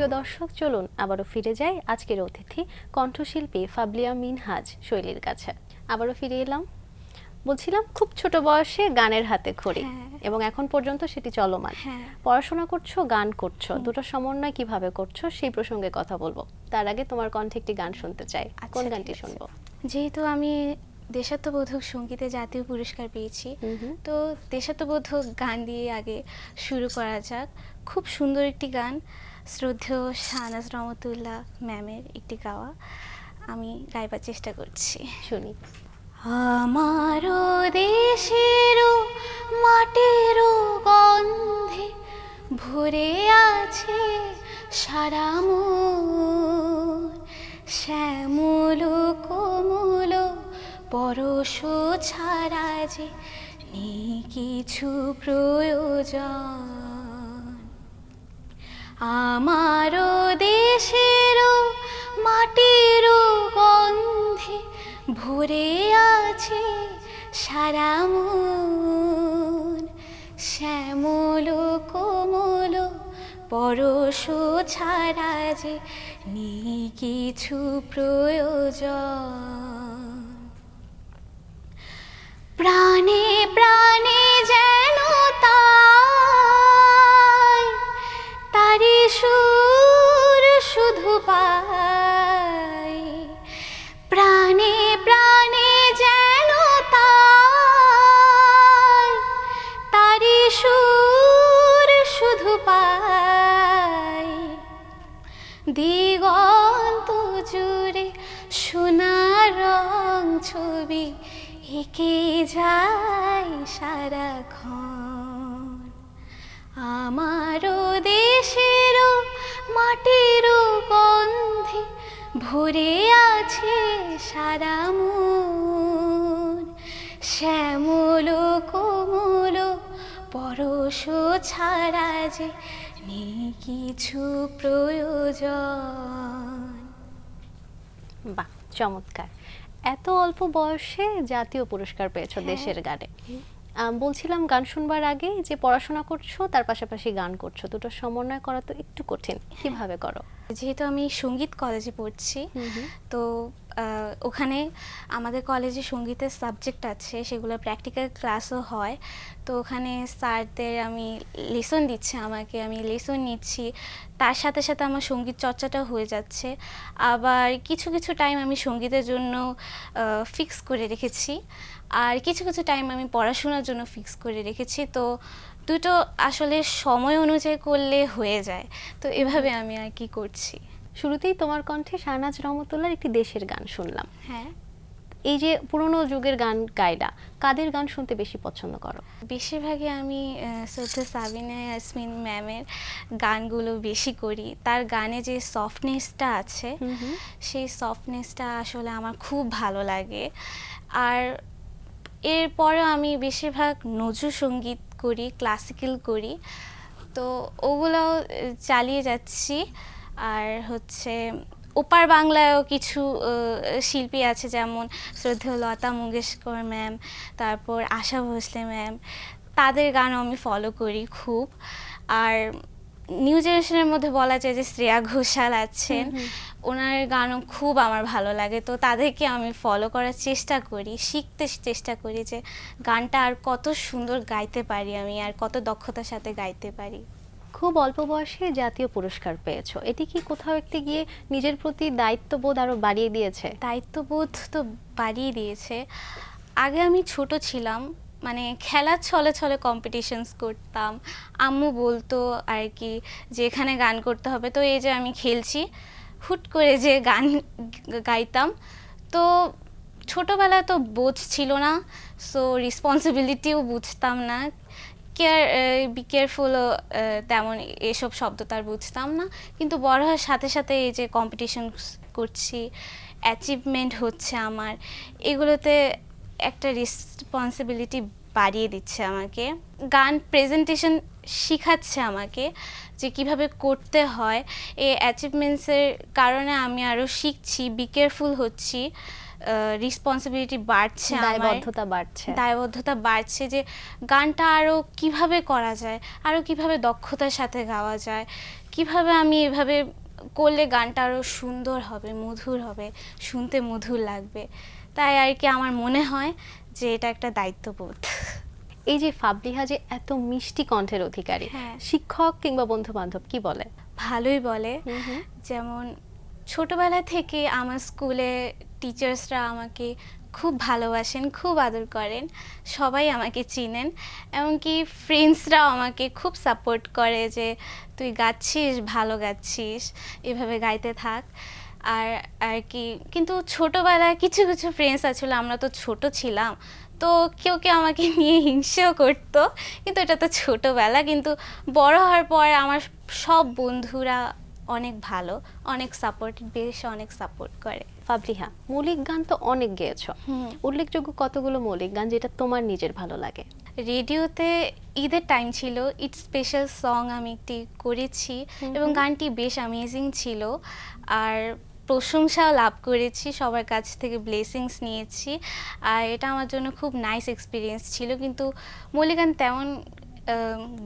সুপ্রিয় দর্শক, চলুন আবারও ফিরে যাই আজকের অতিথি কণ্ঠশিল্পী ফাবলিয়া মিনহাজ শৈলীর কাছে। আবারও ফিরে এলাম। বলছিলাম খুব ছোট বয়সে গানের হাতে খড়ি এবং এখন পর্যন্ত সেটি চলমান। পড়াশোনা করছো, গান করছো, দুটো সমন্বয় কিভাবে করছো সেই প্রসঙ্গে কথা বলবো। তার আগে তোমার কণ্ঠে একটি গান শুনতে চাই। কোন গানটি শুনবো? যেহেতু আমি দেশাত্মবোধক সঙ্গীতে জাতীয় পুরস্কার পেয়েছি, তো দেশাত্মবোধক গান দিয়ে আগে শুরু করা যাক। খুব সুন্দর একটি গান, শ্রদ্ধেয় শাহনাজ রহমতুল্লাহ ম্যামের একটি গাওয়া, আমি গাইবার চেষ্টা করছি। শুনি। আমারও দেশেরও মাটিরও গন্ধে ভরে আছে সারা মন, শ্যামল কোমল পরশ ছাড়া যে নেই কিছু প্রয়োজন। আমারও দেশেরও মাটিরও গন্ধে ভরে আছে সারা মন, শ্যামল কোমল পরশ ছাড়া যে নেই কিছু প্রয়োজন। প্রাণে প্রাণে যেন তারি সুর শুধু পাই, প্রাণে প্রাণে যেন তারি সুর শুধু পাই, দিগন্ত জুড়ে সোনার রং ছবি এঁকে যায় সারাক্ষণ। আমারও দেশেরও মাটিরও গন্ধে ভরে আছে সারা মন, শ্যামল কোমল পরশ ছাড়া যে নেই কিছু প্রয়োজন। বাহ, চমৎকার। এত অল্প বয়সে জাতীয় পুরস্কার পেয়েছো দেশের গানে। বলছিলাম গান শুনবার আগে যে পড়াশোনা করছো তার পাশাপাশি গান করছো, দুটো সমন্বয় করা তো একটু কঠিন, কিভাবে করো? যেহেতু আমি সঙ্গীত কলেজে পড়ছি, তো ওখানে আমাদের কলেজে সঙ্গীতের সাবজেক্ট আছে, সেগুলো প্র্যাকটিক্যাল ক্লাসও হয়। তো ওখানে স্যারদের আমি লেসন দিচ্ছে আমাকে, আমি লেসন নিচ্ছি, তার সাথে সাথে আমার সঙ্গীত চর্চাটা হয়ে যাচ্ছে। আবার কিছু কিছু টাইম আমি সঙ্গীতের জন্য ফিক্স করে রেখেছি, আর কিছু কিছু টাইম আমি পড়াশোনার জন্য ফিক্স করে রেখেছি। তো দুটো আসলে সময় অনুযায়ী করলে হয়ে যায়, তো এভাবে আমি আর কি করছি। শুরুতেই তোমার কণ্ঠে শাহনাজ রহমতুল্লাহর একটি দেশের গান শুনলাম। হ্যাঁ, এই যে পুরনো যুগের গান গাইলা, কাদের গান শুনতে বেশি পছন্দ করো? বেশিরভাগই আমি শ্রদ্ধা সাবিনা ইয়াসমিন ম্যামের গানগুলো বেশি করি। তার গানে যে সফটনেসটা আছে, সেই সফটনেসটা আসলে আমার খুব ভালো লাগে। আর এরপরেও আমি বেশিরভাগ নজরুল সঙ্গীত করি, ক্লাসিক্যাল করি, তো ওগুলোও চালিয়ে যাচ্ছি। আর হচ্ছে ওপার বাংলায়ও কিছু শিল্পী আছে, যেমন শ্রদ্ধেয় লতা মঙ্গেশকর ম্যাম, তারপর আশা ভোসলে ম্যাম, তাদের গানও আমি ফলো করি খুব। আর নিউ জেনারেশনের মধ্যে বলা যায় যে শ্রেয়া ঘোষাল আছেন, ওনার গানও খুব আমার ভালো লাগে। তো তাদেরকে আমি ফলো করার চেষ্টা করি, শিখতে চেষ্টা করি যে গানটা আর কত সুন্দর গাইতে পারি আমি, আর কত দক্ষতার সাথে গাইতে পারি। খুব অল্প বয়সে জাতীয় পুরস্কার পেয়েছো, এটি কি কোথাও একটি গিয়ে নিজের প্রতি দায়িত্ববোধ আরো বাড়িয়ে দিয়েছে? দায়িত্ববোধ তো বাড়িয়ে দিয়েছে। আগে আমি ছোট ছিলাম, মানে খেলার ছলে ছলে কম্পিটিশনস করতাম, আম্মু বলতো আর কি যে এখানে গান করতে হবে, তো এই যে আমি খেলছি, হুট করে যে গান গাইতাম। তো ছোটোবেলায় তো বোঝ ছিল না, সো রেসপন্সিবিলিটিও বুঝতাম না, বি কেয়ারফুলও তেমন এসব শব্দ তার বুঝতাম না। কিন্তু বড় হওয়ার সাথে সাথে এই যে কম্পিটিশন করছি, অ্যাচিভমেন্ট হচ্ছে আমার, এগুলোতে একটা রেসপন্সিবিলিটি বাড়িয়ে দিচ্ছে আমাকে। গান প্রেজেন্টেশন শিখাচ্ছে আমাকে যে কিভাবে করতে হয়। এই অ্যাচিভমেন্টসের কারণে আমি আরও শিখছি, বি কেয়ারফুল হচ্ছি, রেসপন্সিবিলিটি বাড়ছে, আমার দায়বদ্ধতা বাড়ছে যে গানটা আরও কিভাবে করা যায়, আরও কিভাবে দক্ষতার সাথে গাওয়া যায়, কিভাবে আমি এভাবে করলে গানটা আরও সুন্দর হবে, মধুর হবে, শুনতে মধুর লাগবে। তাই আর কি আমার মনে হয় যে এটা একটা দায়িত্ববোধ। এই যে ফাবলিহা যে এত মিষ্টি কণ্ঠের অধিকারী, শিক্ষক কিংবা বন্ধু বান্ধব কি বলে? ভালোই বলে। যেমন ছোটবেলা থেকে আমার স্কুলে টিচার্সরা আমাকে খুব ভালোবাসেন, খুব আদর করেন, সবাই আমাকে চিনেন, এমনকি ফ্রেন্ডসরাও আমাকে খুব সাপোর্ট করে যে তুই গাচ্ছিস, ভালো গাচ্ছিস, এভাবে গাইতে থাক। আর আর কি, কিন্তু ছোটবেলায় কিছু কিছু ফ্রেন্ডস আসলে, আমরা তো ছোট ছিলাম, তো কেউ কেউ আমাকে নিয়ে হিংসেও করতো, কিন্তু এটা তো ছোটবেলা। কিন্তু বড় হওয়ার পর আমার সব বন্ধুরা অনেক ভালো, অনেক সাপোর্টিভ, বেশ অনেক সাপোর্ট করে। ফাবলিহা, মৌলিক গান তো অনেক গেয়েছো, উল্লেখযোগ্য কতগুলো মৌলিক গান যেটা তোমার নিজের ভালো লাগে? রেডিওতে ঈদের টাইম ছিল, ঈদ স্পেশাল সং আমি একটি করেছি এবং গানটি বেশ অ্যামেজিং ছিল, আর প্রশংসাও লাভ করেছি, সবার কাছ থেকে ব্লেসিংস নিয়েছি, আর এটা আমার জন্য খুব নাইস এক্সপিরিয়েন্স ছিল। কিন্তু মৌলিক গান তেমন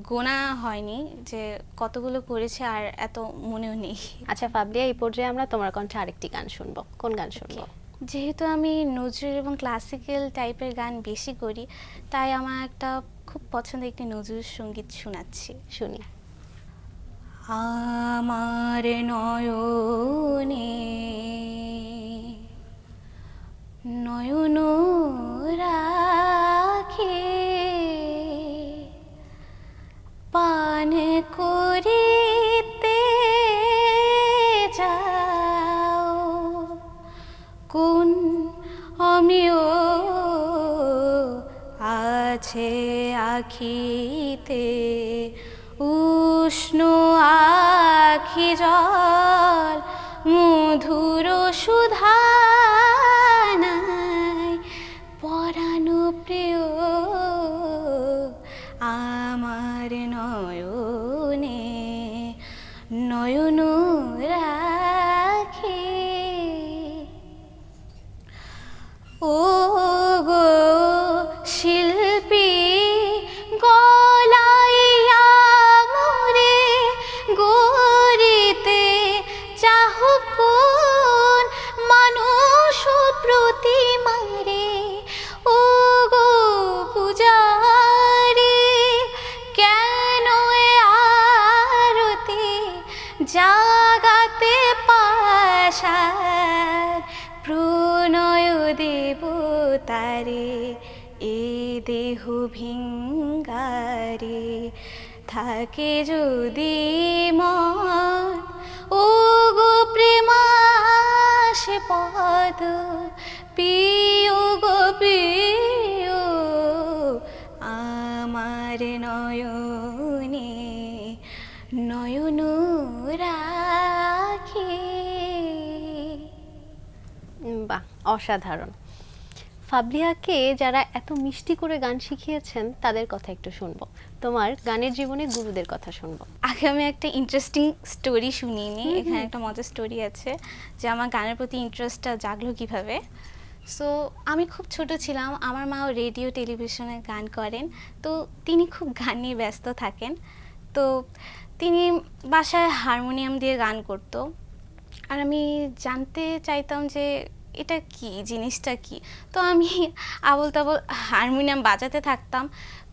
গোনা হয়নি যে কতগুলো করেছে, আর এত মনেও নেই। আচ্ছা ফাবলিহা, এই পর্যায়ে আমরা তোমার কণ্ঠে আরেকটি গান শুনবো, কোন গান শুনবো? যেহেতু আমি নজরুল এবং ক্লাসিক্যাল টাইপের গান বেশি করি, তাই আমার একটা খুব পছন্দের একটি নজরুল সঙ্গীত শোনাচ্ছি, শুনি। আমার নয়নে নয়ন রাখে পান করিতে যাও, কোন অমিয় আছে আখিতে, উষ্ণ আখি জল মধুর সুধা নাই, পরাণ প্রিয় আমার নয়নে নয়ন রাখে। ও গো শিল্পী গলাইয়া মোরে গড়িতে চাহ কোন মানুষ প্রতিমারে, ও গো পূজারি কেন এ আরতি জাগাতে পাশার, প্রণয় দেবতারে এ দেহ ভিঙ্গারে, থাকে যদি মন ও গো প্রেমাসে পদ পিও গো পিও আমার নয়নে নয়ন রাখে। বাহ, অসাধারণ। ফাবলিহাকে যারা এত মিষ্টি করে গান শিখিয়েছেন তাদের কথা একটু শুনবো, তোমার গানের জীবনে গুরুদের কথা শুনবো। আগে আমি একটা ইন্টারেস্টিং স্টোরি শুনিনি, এখানে একটা মজার স্টোরি আছে যে আমার গানের প্রতি ইন্টারেস্টটা জাগলো কিভাবে। সো আমি খুব ছোট ছিলাম, আমার মাও রেডিও টেলিভিশনে গান করেন, তো তিনি খুব গান নিয়ে ব্যস্ত থাকেন, তো তিনি বাসায় হারমোনিয়াম দিয়ে গান করতো, আর আমি জানতে চাইতাম যে এটা কি, জিনিসটা কি। তো আমি আবল তাবল হারমোনিয়াম বাজাতে থাকতাম,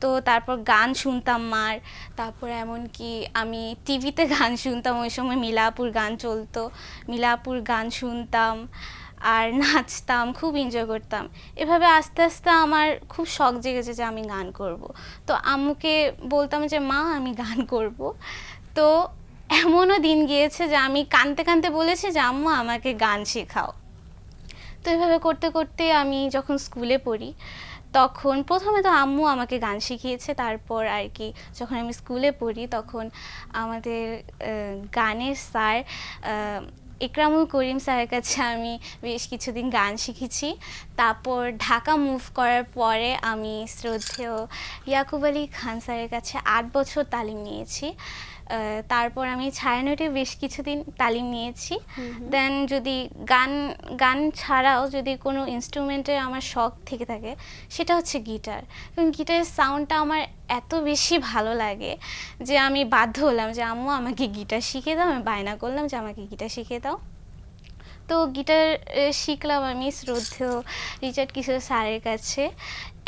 তো তারপর গান শুনতাম মার, তারপর এমনকি আমি টিভিতে গান শুনতাম, ওই সময় মিলাপুর গান চলতো, মিলাপুর গান শুনতাম আর নাচতাম, খুব এনজয় করতাম। এভাবে আস্তে আস্তে আমার খুব শখ জেগেছে যে আমি গান করব। তো আম্মুকে বলতাম যে মা আমি গান করব। তো এমনও দিন গিয়েছে যে আমি কাঁদতে কাঁদতে বলেছি যে আম্মু আমাকে গান শেখাও। তো এভাবে করতে করতে আমি যখন স্কুলে পড়ি, তখন প্রথমে তো আম্মু আমাকে গান শিখিয়েছে, তারপর আর কি যখন আমি স্কুলে পড়ি তখন আমাদের গানের স্যার ইকরামুল করিম স্যারের কাছে আমি বেশ কিছুদিন গান শিখেছি। তারপর ঢাকা মুভ করার পরে আমি শ্রদ্ধেয় ইয়াকুব আলী খান স্যারের কাছে 8 বছর তালিম নিয়েছি। তারপর আমি ছায়ানটে বেশ কিছুদিন তালিম নিয়েছি। দেন যদি গান গান ছাড়াও যদি কোনো ইনস্ট্রুমেন্টের আমার শখ থেকে থাকে সেটা হচ্ছে গিটার। এবং গিটারের সাউন্ডটা আমার এত বেশি ভালো লাগে যে আমি বাধ্য হলাম যে আম্মু আমাকে গিটার শিখিয়ে দাও। আমি বায়না করলাম যে আমাকে গিটার শিখিয়ে দাও। তো গিটার শিখলাম আমি শ্রদ্ধেয় রিচার্ড কিশোর স্যারের কাছে।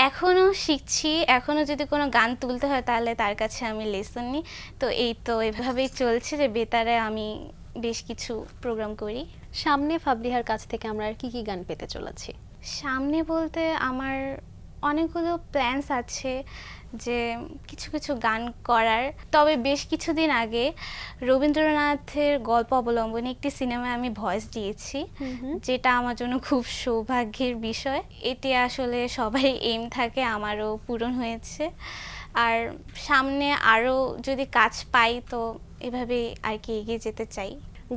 এখনও শিখছি, এখনও যদি কোনো গান তুলতে হয় তাহলে তার কাছে আমি লেসন নিই। তো এই তো এভাবেই চলছে যে বেতারে আমি বেশ কিছু প্রোগ্রাম করি। সামনে ফাবলিহার কাছ থেকে আমরা আর কি কি গান পেতে চলেছি? সামনে বলতে আমার অনেকগুলো প্ল্যানস আছে যে কিছু কিছু গান করার। তবে বেশ কিছুদিন আগে রবীন্দ্রনাথের গল্প অবলম্বনে একটি সিনেমায় আমি ভয়েস দিয়েছি, যেটা আমার জন্য খুব সৌভাগ্যের বিষয়। এটি আসলে সবাই এইম থাকে, আমারও পূরণ হয়েছে। আর সামনে আরও যদি কাজ পাই তো এভাবে আর কি এগিয়ে যেতে চাই।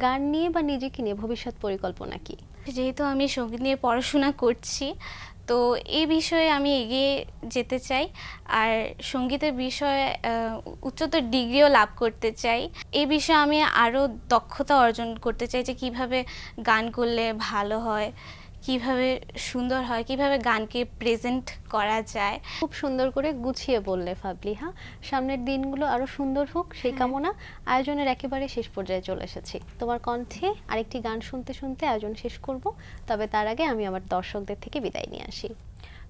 গান নিয়ে বা নিজেকে নিয়ে ভবিষ্যৎ পরিকল্পনা কি? যেহেতু আমি সঙ্গীত নিয়ে পড়াশোনা করছি, তো এই বিষয়ে আমি এগিয়ে যেতে চাই। আর সঙ্গীতের বিষয়ে উচ্চতর ডিগ্রিও লাভ করতে চাই। এই বিষয়ে আমি আরও দক্ষতা অর্জন করতে চাই যে কিভাবে গান করলে ভালো হয়, কিভাবে সুন্দর হয়, কিভাবে গানকে প্রেজেন্ট করা যায়। খুব সুন্দর করে গুছিয়ে বললে ফাবলিহা। সামনের দিনগুলো আরো সুন্দর হোক সেই কামনা। আয়োজনের একেবারে শেষ পর্যায়ে চলে এসেছি। তোমার কণ্ঠে আরেকটি গান শুনতে শুনতে আয়োজন শেষ করব, তবে তার আগে আমি আমার দর্শকদের থেকে বিদায় নিয়ে আসি।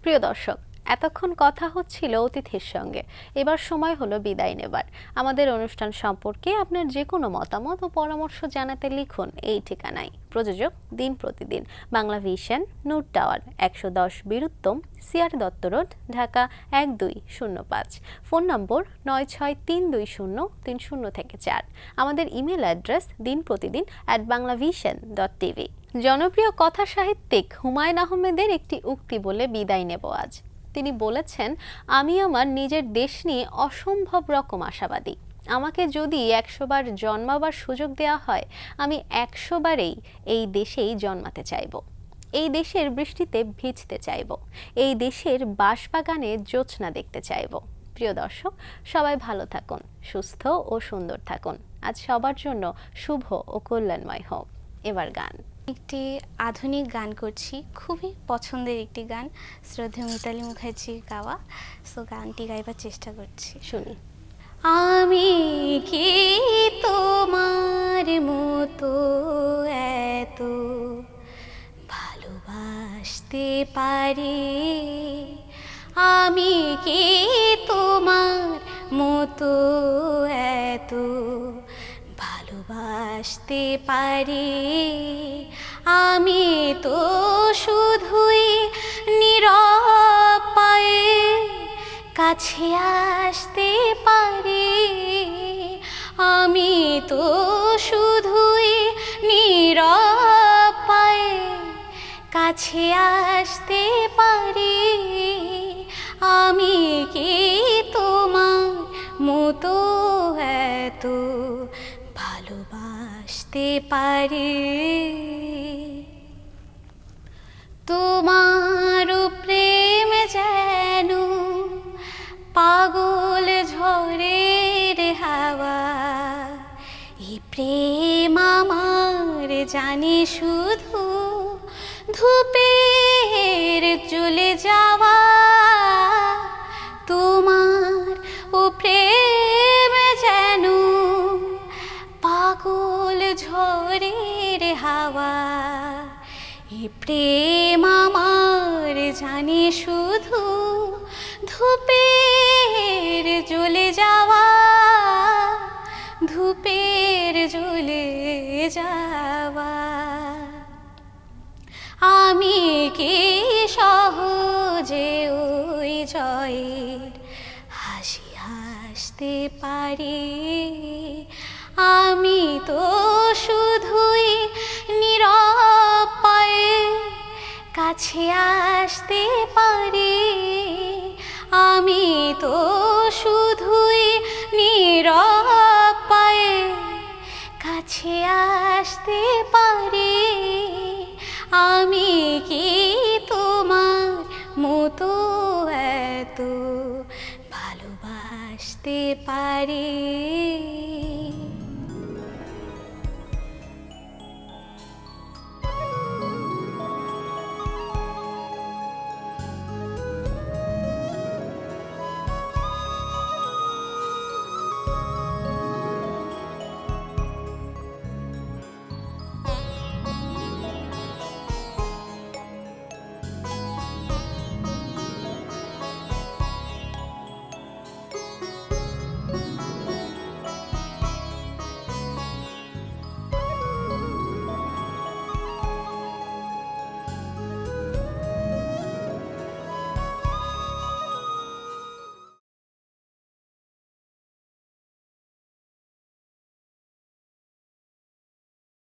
প্রিয় দর্শক, এতক্ষণ কথা হচ্ছিল অতিথির সঙ্গে, এবার সময় হলো বিদায় নেবার। আমাদের অনুষ্ঠান সম্পর্কে আপনার যে কোনো মতামত ও পরামর্শ জানাতে লিখুন এই ঠিকানায়। প্রযোজক দিন প্রতিদিন, Bangla vision, Noor tower, 110 Bir Uttam, CR Datta road, Dhaka 1205। Phone number 96320303 আমাদের ইমেল অ্যাড্রেস dinprotidin@banglavision.tv। জনপ্রিয় কথা সাহিত্যিক হুমায়ুন আহমেদের একটি উক্তি বলে বিদায় নেব আজ। তিনি বলেছেন, আমি আমার নিজের দেশ নিয়ে অসম্ভব রকম আশাবাদী। আমাকে যদি 100 বার জন্মাবার সুযোগ দেওয়া হয়, আমি 100 বারেই এই দেশেই জন্মাতে চাইব। এই দেশের বৃষ্টিতে ভিজতে চাইব। এই দেশের বাঁশবাগানে জ্যোৎস্না দেখতে চাইব। প্রিয় দর্শক, সবাই ভালো থাকুন, সুস্থ ও সুন্দর থাকুন। আজ সবার জন্য শুভ ও কল্যাণময় হোক। এবার গান। একটি আধুনিক গান করছি, খুবই পছন্দের একটি গান, শ্রদ্ধেয় মিতালি মুখার্জির গাওয়া। সো গানটি গাইবার চেষ্টা করছি, শুনি। আমি কি তোমার মতো এত ভালোবাসতে পারি? আমি কি তোমার মতো এত ভালোবাসতে পারি? আমি তো শুধুই নীরব পায়ে কাছে আসতে পারি। আমি তো শুধুই নীরব পায়ে কাছে আসতে পারি। আমি কি তোমার মতো এত ভালোবাসতে পারি? তোমার প্রেম যেন পাগল ঝড়ের হাওয়া। এই প্রেম আমার জানি শুধু ধূপের জ্বলে যাওয়া। তোমার ও প্রেম যেন পাগল ঝড়ের হাওয়া। এই প্রেম আমার জানি শুধু ধূপের জ্বলে যাওয়া। ধূপের জ্বলে যাওয়া। আমি কি সহজে ওই জয়ের হাসি হাসতে পারি? আমি তো শুধুই নীরব পায়ে কাছে আসতে পারি। আমি তো শুধুই নীরব পায়ে কাছে আসতে পারি। আমি কি তোমার মতো এত ভালোবাসতে পারি?